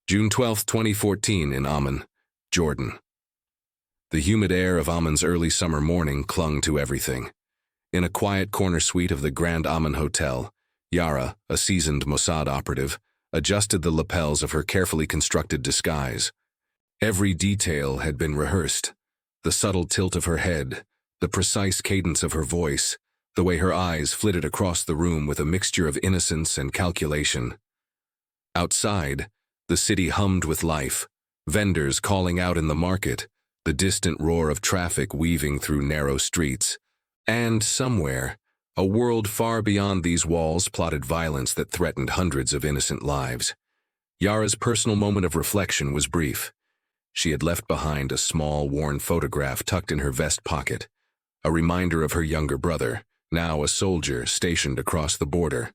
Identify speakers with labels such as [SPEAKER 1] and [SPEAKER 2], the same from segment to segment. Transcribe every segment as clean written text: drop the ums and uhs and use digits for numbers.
[SPEAKER 1] June 12, 2014, in Amman, Jordan. The humid air of Amman's early summer morning clung to everything. In a quiet corner suite of the Grand Amman Hotel, Yara, a seasoned Mossad operative, adjusted the lapels of her carefully constructed disguise. Every detail had been rehearsed. The subtle tilt of her head, the precise cadence of her voice, the way her eyes flitted across the room with a mixture of innocence and calculation. Outside, the city hummed with life, vendors calling out in the market, the distant roar of traffic weaving through narrow streets. And somewhere, a world far beyond these walls plotted violence that threatened hundreds of innocent lives. Yara's personal moment of reflection was brief. She had left behind a small, worn photograph tucked in her vest pocket, a reminder of her younger brother, now a soldier stationed across the border.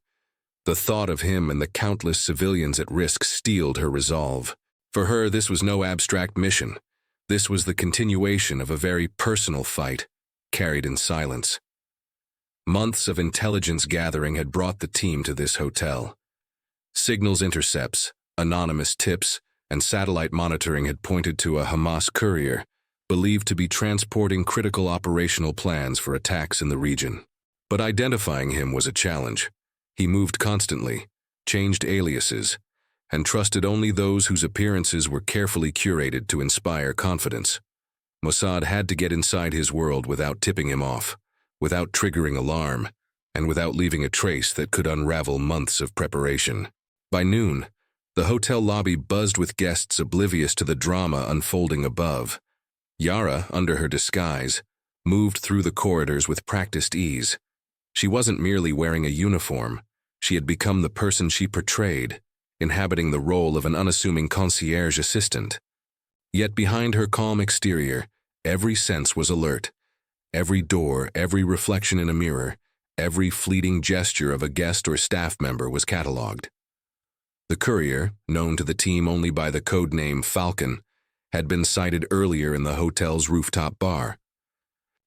[SPEAKER 1] The thought of him and the countless civilians at risk steeled her resolve. For her, this was no abstract mission. This was the continuation of a very personal fight, carried in silence. Months of intelligence gathering had brought the team to this hotel. Signals intercepts, anonymous tips, and satellite monitoring had pointed to a Hamas Courier, believed to be transporting critical operational plans for attacks in the region. But identifying him was a challenge. He moved constantly, changed aliases, and trusted only those whose appearances were carefully curated to inspire confidence. Mossad had to get inside his world without tipping him off, without triggering alarm, and without leaving a trace that could unravel months of preparation. By noon, the hotel lobby buzzed with guests oblivious to the drama unfolding above. Yara, under her disguise, moved through the corridors with practiced ease. She wasn't merely wearing a uniform. She had become the person she portrayed, inhabiting the role of an unassuming concierge assistant. Yet behind her calm exterior, every sense was alert. Every door, every reflection in a mirror, every fleeting gesture of a guest or staff member was catalogued. The courier, known to the team only by the code name Falcon, had been sighted earlier in the hotel's rooftop bar.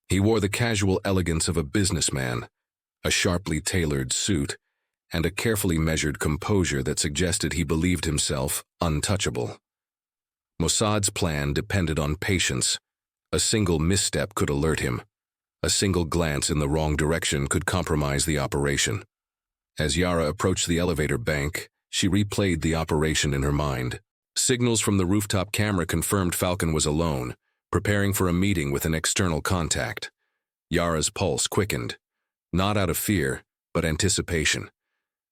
[SPEAKER 1] He wore the casual elegance of a businessman, a sharply tailored suit, and a carefully measured composure that suggested he believed himself untouchable. Mossad's plan depended on patience. A single misstep could alert him. A single glance in the wrong direction could compromise the operation. As Yara approached the elevator bank, she replayed the operation in her mind. Signals from the rooftop camera confirmed Falcon was alone, preparing for a meeting with an external contact. Yara's pulse quickened, not out of fear, but anticipation.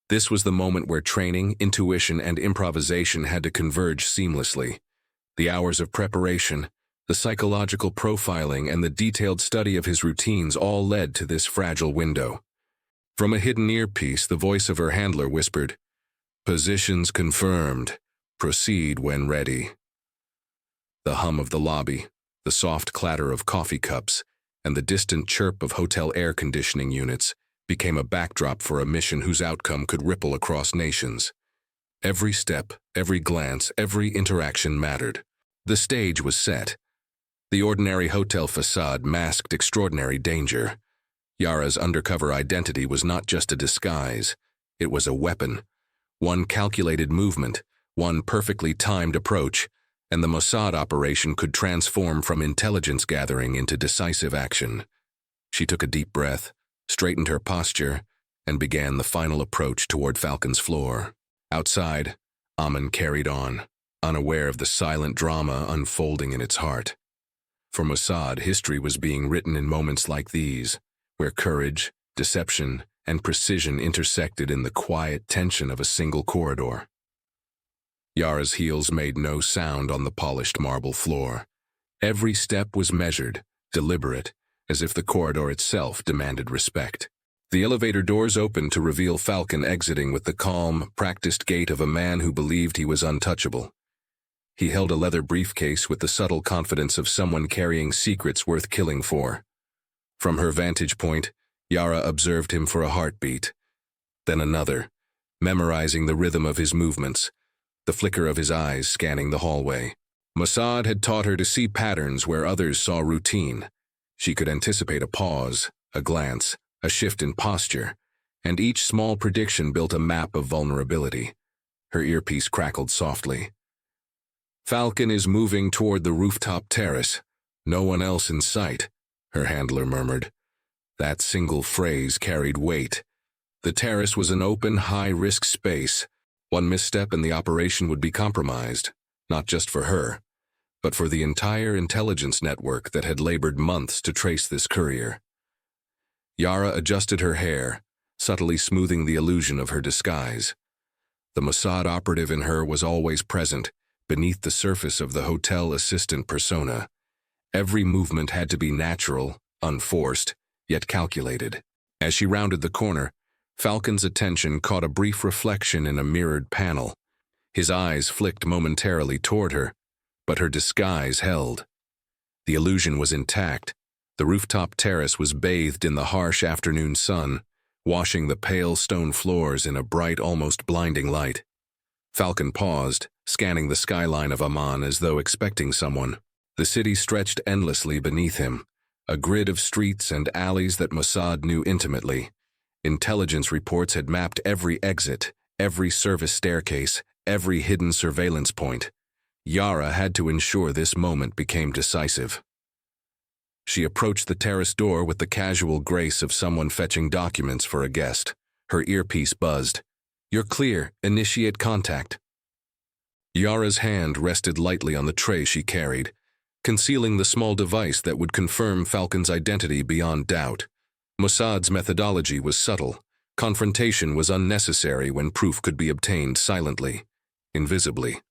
[SPEAKER 1] This was the moment where training, intuition, and improvisation had to converge seamlessly. The hours of preparation, the psychological profiling, and the detailed study of his routines all led to this fragile window. From a hidden earpiece, the voice of her handler whispered, "Positions confirmed. Proceed when ready." The hum of the lobby, the soft clatter of coffee cups, and the distant chirp of hotel air conditioning units became a backdrop for a mission whose outcome could ripple across nations. Every step, every glance, every interaction mattered. The stage was set. The ordinary hotel facade masked extraordinary danger. Yara's undercover identity was not just a disguise. It was a weapon. One calculated movement, one perfectly timed approach, and the Mossad operation could transform from intelligence gathering into decisive action. She took a deep breath, straightened her posture, and began the final approach toward Falcon's floor. Outside, Amman carried on, unaware of the silent drama unfolding in its heart. For Mossad, history was being written in moments like these, where courage, deception, and precision intersected in the quiet tension of a single corridor. Yara's heels made no sound on the polished marble floor. Every step was measured, deliberate, as if the corridor itself demanded respect. The elevator doors opened to reveal Falcon exiting with the calm, practiced gait of a man who believed he was untouchable. He held a leather briefcase with the subtle confidence of someone carrying secrets worth killing for. From her vantage point, Yara observed him for a heartbeat, then another, memorizing the rhythm of his movements, the flicker of his eyes scanning the hallway. Mossad had taught her to see patterns where others saw routine. She could anticipate a pause, a glance, a shift in posture, and each small prediction built a map of vulnerability. Her earpiece crackled softly. Falcon is moving toward the rooftop terrace. No one else in sight, her handler murmured. That single phrase carried weight. The terrace was an open, high-risk space. One misstep and the operation would be compromised, not just for her, but for the entire intelligence network that had labored months to trace this courier. Yara adjusted her hair, subtly smoothing the illusion of her disguise. The Mossad operative in her was always present, beneath the surface of the hotel assistant persona. Every movement had to be natural, unforced, yet calculated. As she rounded the corner, Falcon's attention caught a brief reflection in a mirrored panel. His eyes flicked momentarily toward her, but her disguise held. The illusion was intact. The rooftop terrace was bathed in the harsh afternoon sun, washing the pale stone floors in a bright, almost blinding light. Falcon paused, scanning the skyline of Amman as though expecting someone. The city stretched endlessly beneath him, a grid of streets and alleys that Mossad knew intimately. Intelligence reports had mapped every exit, every service staircase, every hidden surveillance point. Yara had to ensure this moment became decisive. She approached the terrace door with the casual grace of someone fetching documents for a guest. Her earpiece buzzed. "You're clear. Initiate contact." Yara's hand rested lightly on the tray she carried, concealing the small device that would confirm Falcon's identity beyond doubt. Mossad's methodology was subtle. Confrontation was unnecessary when proof could be obtained silently, invisibly.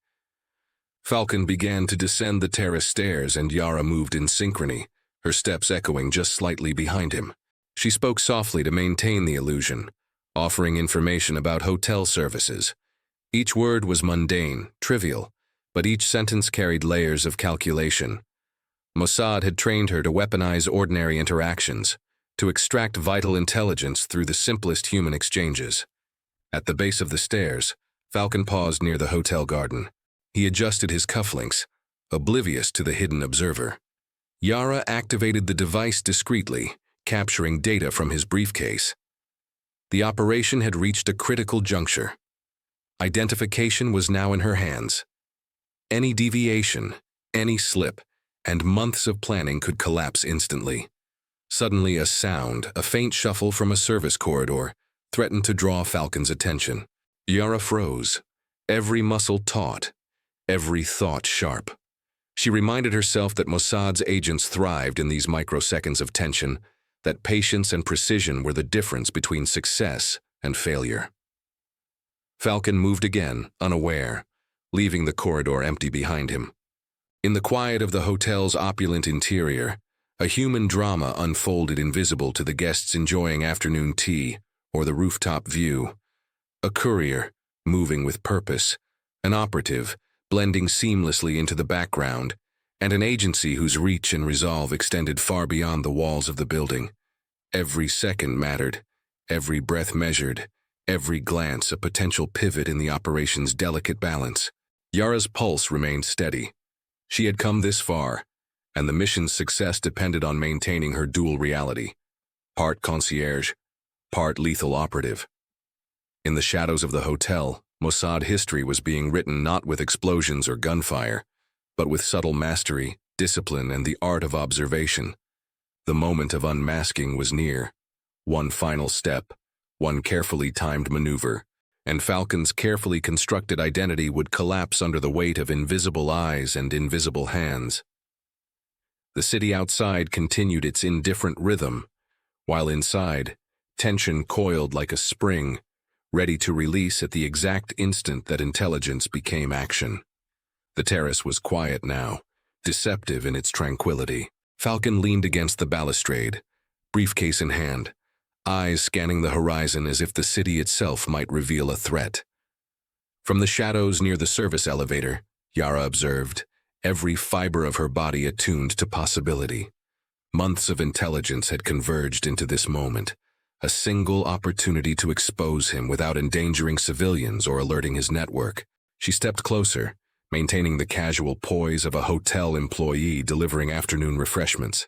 [SPEAKER 1] Falcon began to descend the terrace stairs and Yara moved in synchrony, her steps echoing just slightly behind him. She spoke softly to maintain the illusion, offering information about hotel services. Each word was mundane, trivial, but each sentence carried layers of calculation. Mossad had trained her to weaponize ordinary interactions, to extract vital intelligence through the simplest human exchanges. At the base of the stairs, Falcon paused near the hotel garden. He adjusted his cufflinks, oblivious to the hidden observer. Yara activated the device discreetly, capturing data from his briefcase. The operation had reached a critical juncture. Identification was now in her hands. Any deviation, any slip, and months of planning could collapse instantly. Suddenly a sound, a faint shuffle from a service corridor, threatened to draw Falcon's attention. Yara froze, every muscle taut, every thought sharp. She reminded herself that Mossad's agents thrived in these microseconds of tension, that patience and precision were the difference between success and failure. Falcon moved again, unaware, leaving the corridor empty behind him. In the quiet of the hotel's opulent interior, a human drama unfolded invisible to the guests enjoying afternoon tea or the rooftop view. A courier, moving with purpose, an operative, blending seamlessly into the background, and an agency whose reach and resolve extended far beyond the walls of the building. Every second mattered, every breath measured, every glance a potential pivot in the operation's delicate balance. Yara's pulse remained steady. She had come this far, and the mission's success depended on maintaining her dual reality, part concierge, part lethal operative. In the shadows of the hotel, Mossad history was being written not with explosions or gunfire, but with subtle mastery, discipline, and the art of observation. The moment of unmasking was near. One final step, one carefully timed maneuver, and Falcon's carefully constructed identity would collapse under the weight of invisible eyes and invisible hands. The city outside continued its indifferent rhythm, while inside, tension coiled like a spring, ready to release at the exact instant that intelligence became action. The terrace was quiet now, deceptive in its tranquility. Falcon leaned against the balustrade, briefcase in hand, eyes scanning the horizon as if the city itself might reveal a threat. From the shadows near the service elevator, Yara observed, every fiber of her body attuned to possibility. Months of intelligence had converged into this moment, a single opportunity to expose him without endangering civilians or alerting his network. She stepped closer, maintaining the casual poise of a hotel employee delivering afternoon refreshments.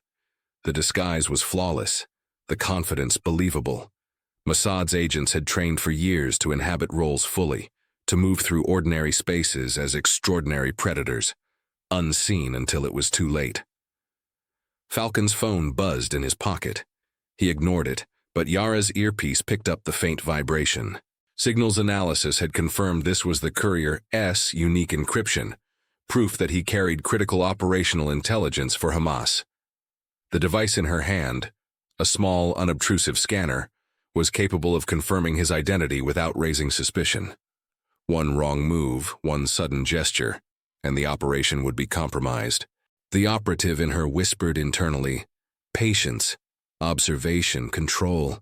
[SPEAKER 1] The disguise was flawless, the confidence believable. Mossad's agents had trained for years to inhabit roles fully, to move through ordinary spaces as extraordinary predators, unseen until it was too late. Falcon's phone buzzed in his pocket. He ignored it, but Yara's earpiece picked up the faint vibration. Signals analysis had confirmed this was the Courier's unique encryption, proof that he carried critical operational intelligence for Hamas. The device in her hand, a small, unobtrusive scanner, was capable of confirming his identity without raising suspicion. One wrong move, one sudden gesture, and the operation would be compromised. The operative in her whispered internally, "Patience, observation, control."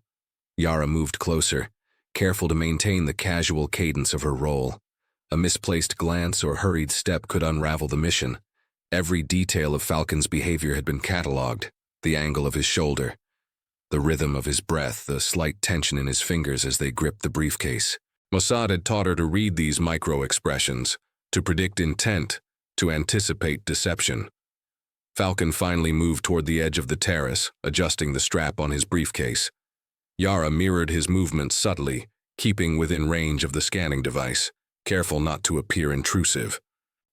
[SPEAKER 1] Yara moved closer, careful to maintain the casual cadence of her role. A misplaced glance or hurried step could unravel the mission. Every detail of Falcon's behavior had been catalogued: the angle of his shoulder, the rhythm of his breath, the slight tension in his fingers as they gripped the briefcase. Mossad had taught her to read these micro-expressions, to predict intent, to anticipate deception. Falcon finally moved toward the edge of the terrace, adjusting the strap on his briefcase. Yara mirrored his movements subtly, keeping within range of the scanning device, careful not to appear intrusive.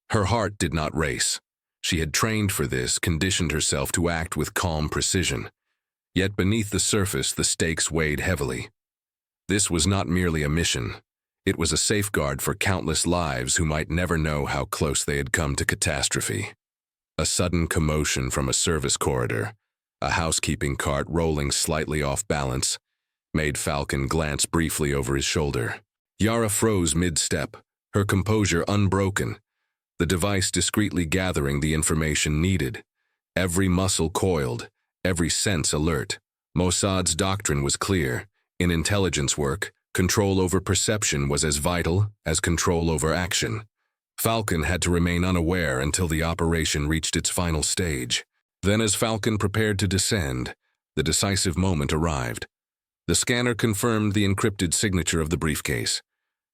[SPEAKER 1] Her heart did not race. She had trained for this, conditioned herself to act with calm precision. Yet beneath the surface, the stakes weighed heavily. This was not merely a mission. It was a safeguard for countless lives who might never know how close they had come to catastrophe. A sudden commotion from a service corridor, a housekeeping cart rolling slightly off balance, made Falcon glance briefly over his shoulder. Yara froze mid-step, her composure unbroken, the device discreetly gathering the information needed. Every muscle coiled, every sense alert. Mossad's doctrine was clear. In intelligence work, control over perception was as vital as control over action. Falcon had to remain unaware until the operation reached its final stage. Then, as Falcon prepared to descend, the decisive moment arrived. The scanner confirmed the encrypted signature of the briefcase.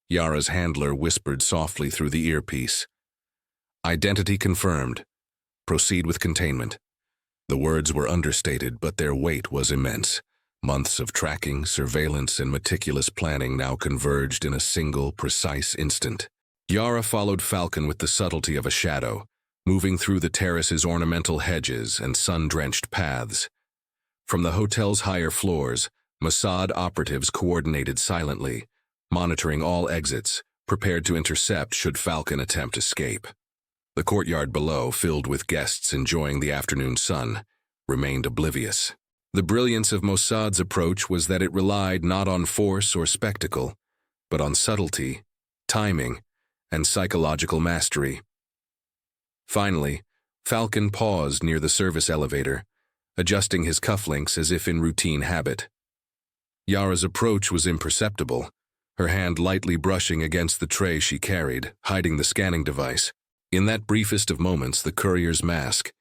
[SPEAKER 1] Yara's handler whispered softly through the earpiece, "Identity confirmed. Proceed with containment." The words were understated, but their weight was immense. Months of tracking, surveillance, and meticulous planning now converged in a single, precise instant. Yara followed Falcon with the subtlety of a shadow, moving through the terrace's ornamental hedges and sun-drenched paths. From the hotel's higher floors, Mossad operatives coordinated silently, monitoring all exits, prepared to intercept should Falcon attempt escape. The courtyard below, filled with guests enjoying the afternoon sun, remained oblivious. The brilliance of Mossad's approach was that it relied not on force or spectacle, but on subtlety, timing, and psychological mastery. Finally, Falcon paused near the service elevator, adjusting his cufflinks as if in routine habit. Yara's approach was imperceptible, her hand lightly brushing against the tray she carried, hiding the scanning device. In that briefest of moments, the courier's mask,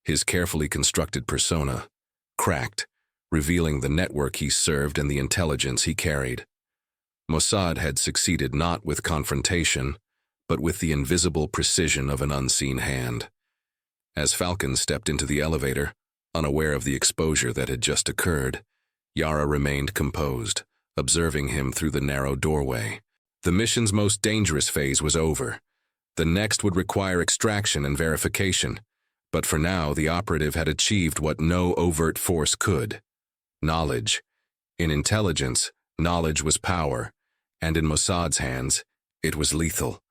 [SPEAKER 1] his carefully constructed persona, cracked, revealing the network he served and the intelligence he carried. Mossad had succeeded not with confrontation, but with the invisible precision of an unseen hand. As Falcon stepped into the elevator, unaware of the exposure that had just occurred, Yara remained composed, observing him through the narrow doorway. The mission's most dangerous phase was over. The next would require extraction and verification, but for now the operative had achieved what no overt force could: knowledge. In intelligence, knowledge was power, and in Mossad's hands, it was lethal.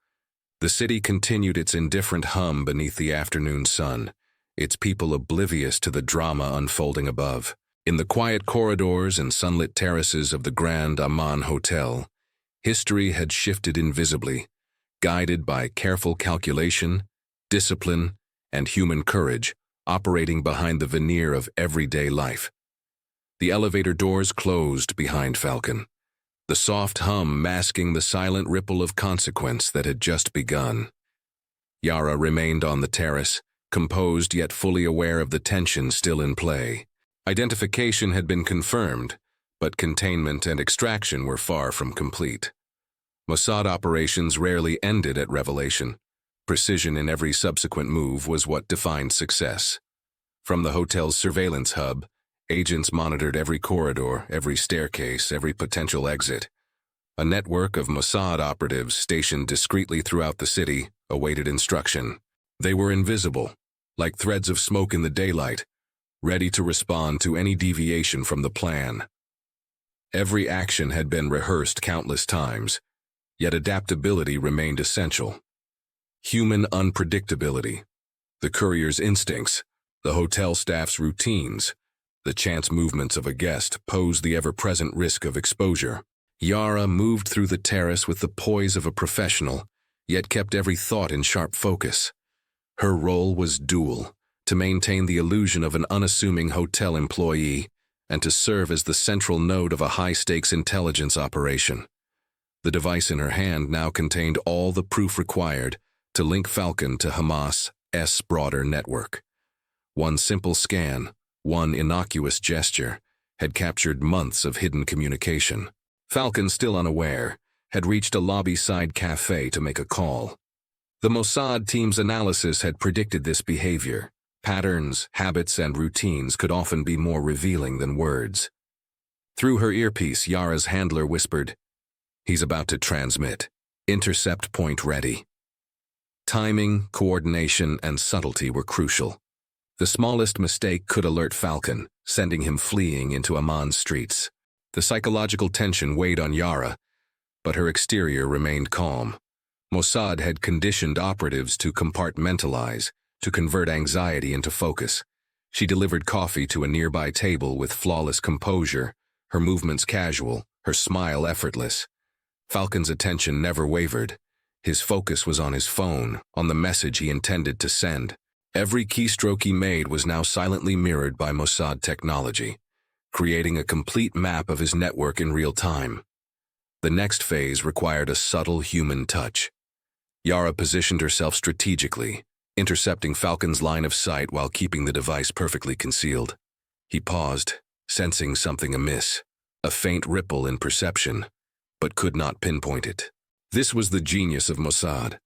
[SPEAKER 1] The city continued its indifferent hum beneath the afternoon sun, its people oblivious to the drama unfolding above. In the quiet corridors and sunlit terraces of the Grand Amman Hotel, history had shifted invisibly, guided by careful calculation, discipline, and human courage, operating behind the veneer of everyday life. The elevator doors closed behind Falcon, the soft hum masking the silent ripple of consequence that had just begun. Yara remained on the terrace, composed yet fully aware of the tension still in play. Identification had been confirmed, but containment and extraction were far from complete. Mossad operations rarely ended at revelation. Precision in every subsequent move was what defined success. From the hotel's surveillance hub, agents monitored every corridor, every staircase, every potential exit. A network of Mossad operatives stationed discreetly throughout the city awaited instruction. They were invisible, like threads of smoke in the daylight, ready to respond to any deviation from the plan. Every action had been rehearsed countless times, yet adaptability remained essential. Human unpredictability, the courier's instincts, the hotel staff's routines, the chance movements of a guest posed the ever-present risk of exposure. Yara moved through the terrace with the poise of a professional, yet kept every thought in sharp focus. Her role was dual: to maintain the illusion of an unassuming hotel employee and to serve as the central node of a high-stakes intelligence operation. The device in her hand now contained all the proof required to link Falcon to Hamas' broader network. One simple scan, one innocuous gesture, had captured months of hidden communication. Falcon, still unaware, had reached a lobby-side cafe to make a call. The Mossad team's analysis had predicted this behavior. Patterns, habits, and routines could often be more revealing than words. Through her earpiece, Yara's handler whispered, "He's about to transmit. Intercept point ready." Timing, coordination, and subtlety were crucial. The smallest mistake could alert Falcon, sending him fleeing into Amman's streets. The psychological tension weighed on Yara, but her exterior remained calm. Mossad had conditioned operatives to compartmentalize, to convert anxiety into focus. She delivered coffee to a nearby table with flawless composure, her movements casual, her smile effortless. Falcon's attention never wavered. His focus was on his phone, on the message he intended to send. Every keystroke he made was now silently mirrored by Mossad technology, creating a complete map of his network in real time. The next phase required a subtle human touch. Yara positioned herself strategically, intercepting Falcon's line of sight while keeping the device perfectly concealed. He paused, sensing something amiss, a faint ripple in perception, but could not pinpoint it. This was the genius of Mossad,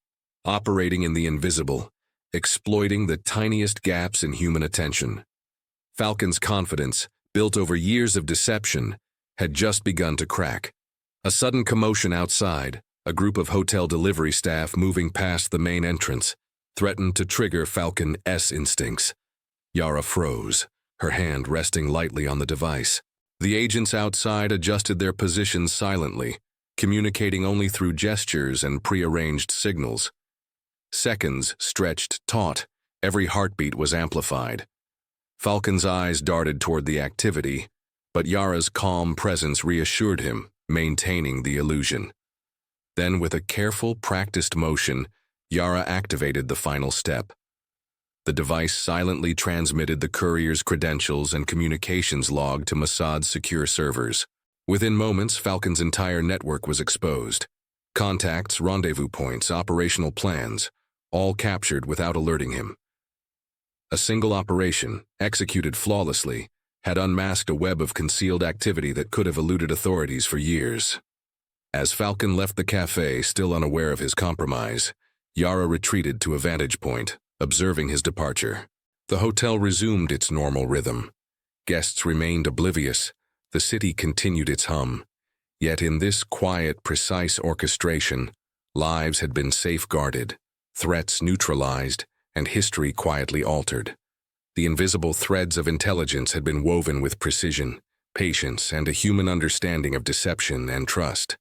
[SPEAKER 1] operating in the invisible, exploiting the tiniest gaps in human attention. Falcon's confidence, built over years of deception, had just begun to crack. A sudden commotion outside, a group of hotel delivery staff moving past the main entrance, threatened to trigger Falcon's instincts. Yara froze, her hand resting lightly on the device. The agents outside adjusted their positions silently, communicating only through gestures and prearranged signals. Seconds stretched taut, every heartbeat was amplified. Falcon's eyes darted toward the activity, but Yara's calm presence reassured him, maintaining the illusion. Then, with a careful, practiced motion, Yara activated the final step. The device silently transmitted the courier's credentials and communications log to Mossad's secure servers. Within moments, Falcon's entire network was exposed. Contacts, rendezvous points, operational plans, all captured without alerting him. A single operation, executed flawlessly, had unmasked a web of concealed activity that could have eluded authorities for years. As Falcon left the cafe, still unaware of his compromise, Yara retreated to a vantage point, observing his departure. The hotel resumed its normal rhythm. Guests remained oblivious. The city continued its hum. Yet in this quiet, precise orchestration, lives had been safeguarded, threats neutralized, and history quietly altered. The invisible threads of intelligence had been woven with precision, patience, and a human understanding of deception and trust.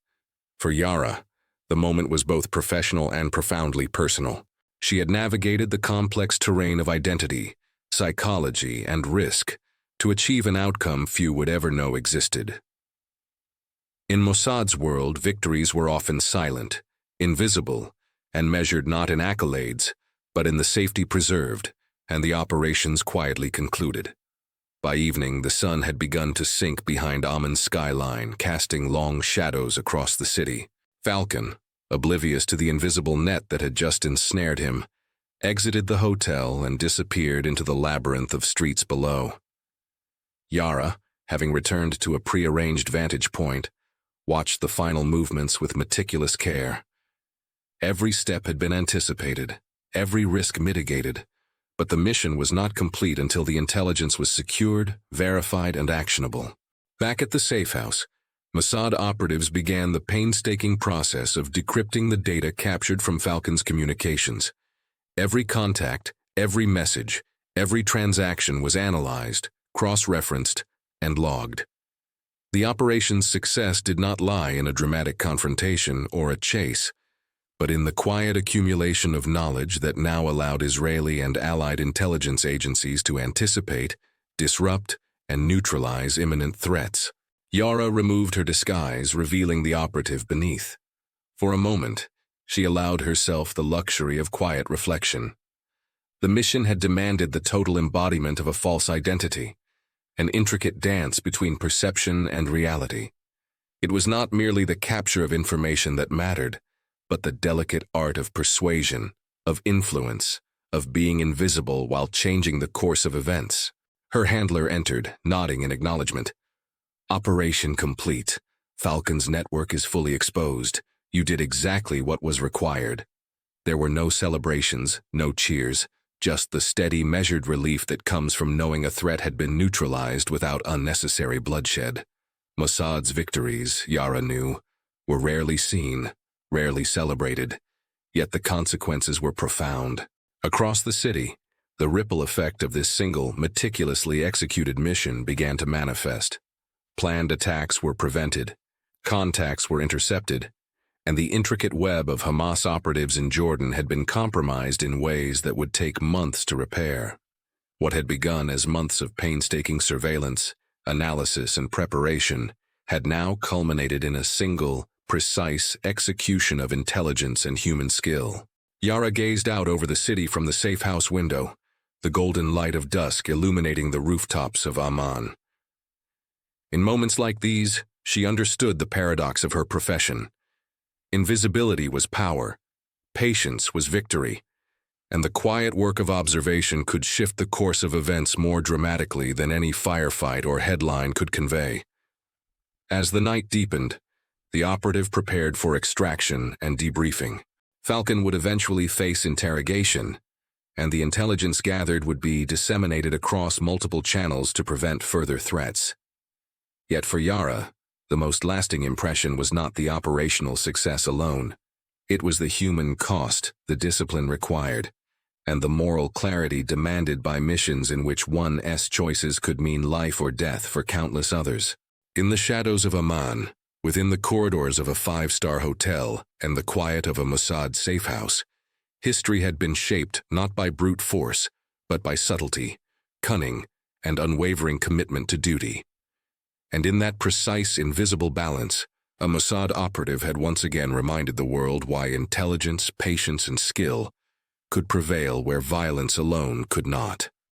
[SPEAKER 1] For Yara, the moment was both professional and profoundly personal. She had navigated the complex terrain of identity, psychology, and risk to achieve an outcome few would ever know existed. In Mossad's world, victories were often silent, invisible, and measured not in accolades, but in the safety preserved, and the operations quietly concluded. By evening, the sun had begun to sink behind Amman's skyline, casting long shadows across the city. Falcon, oblivious to the invisible net that had just ensnared him, exited the hotel and disappeared into the labyrinth of streets below. Yara, having returned to a prearranged vantage point, watched the final movements with meticulous care. Every step had been anticipated, every risk mitigated, but the mission was not complete until the intelligence was secured, verified, and actionable. Back at the safe house, Mossad operatives began the painstaking process of decrypting the data captured from Falcon's communications. Every contact, every message, every transaction was analyzed, cross-referenced, and logged. The operation's success did not lie in a dramatic confrontation or a chase, but in the quiet accumulation of knowledge that now allowed Israeli and allied intelligence agencies to anticipate, disrupt, and neutralize imminent threats. Yara removed her disguise, revealing the operative beneath. For a moment, she allowed herself the luxury of quiet reflection. The mission had demanded the total embodiment of a false identity, an intricate dance between perception and reality. It was not merely the capture of information that mattered, but the delicate art of persuasion, of influence, of being invisible while changing the course of events. Her handler entered, nodding in acknowledgement. Operation complete. Falcon's network is fully exposed. You did exactly what was required. There were no celebrations, no cheers, just the steady, measured relief that comes from knowing a threat had been neutralized without unnecessary bloodshed. Mossad's victories, Yara knew, were rarely seen, rarely celebrated, yet the consequences were profound. Across the city, the ripple effect of this single, meticulously executed mission began to manifest. Planned attacks were prevented, contacts were intercepted, and the intricate web of Hamas operatives in Jordan had been compromised in ways that would take months to repair. What had begun as months of painstaking surveillance, analysis, and preparation had now culminated in a single, precise execution of intelligence and human skill. Yara gazed out over the city from the safe house window, the golden light of dusk illuminating the rooftops of Amman. In moments like these, she understood the paradox of her profession. Invisibility was power, patience was victory, and the quiet work of observation could shift the course of events more dramatically than any firefight or headline could convey. As the night deepened, the operative prepared for extraction and debriefing. Falcon would eventually face interrogation, and the intelligence gathered would be disseminated across multiple channels to prevent further threats. Yet for Yara, the most lasting impression was not the operational success alone. It was the human cost, the discipline required, and the moral clarity demanded by missions in which one's choices could mean life or death for countless others. In the shadows of Amman, within the corridors of a five-star hotel and the quiet of a Mossad safe house, history had been shaped not by brute force, but by subtlety, cunning, and unwavering commitment to duty. And in that precise, invisible balance, a Mossad operative had once again reminded the world why intelligence, patience, and skill could prevail where violence alone could not.